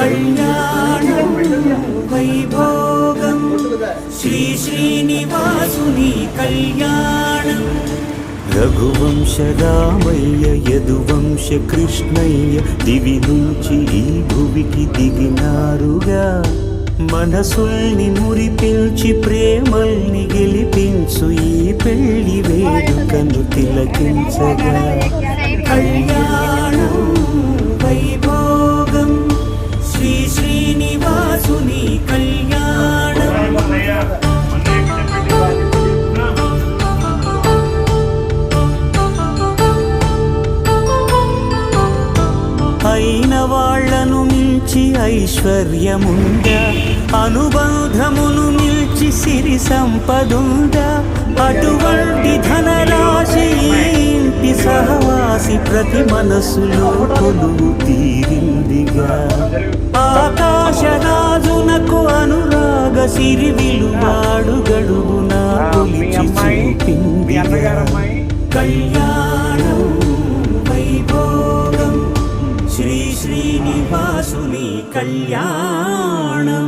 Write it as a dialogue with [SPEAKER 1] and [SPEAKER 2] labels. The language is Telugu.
[SPEAKER 1] కళ్యాణం వైభోగం శ్రీ శ్రీనివాసుని కళ్యాణం. రఘువంశ రామయ్య యదువంశ కృష్ణయ్య దివి నుంచి ఈ భువికి దిగినారుగా. మనసుల్ని మురిపించి ప్రేమల్ని గెలిపించు ఈ పెళ్లి వేడుకను తిలకించగా. కళ్యాణం వైభోగం శ్రీ శ్రీనివాసుని కళ్యాణం. అయిన వాళ్లను మించి ఐశ్వర్యముందా, అనుబంధమును మించి సిరి సంపదుందా. అటువంటి ధనరాశి ఇంటి సహవాసి ప్రతి మనసులో కొలువు తీరిందిగా. ఆకాశరాజునకు అనురాగ సిరి విలువాడు గడువున కొలిచి చూపిందిగా. కళ్యాణం వైభోగం శ్రీ శ్రీనివాసుని కళ్యాణం.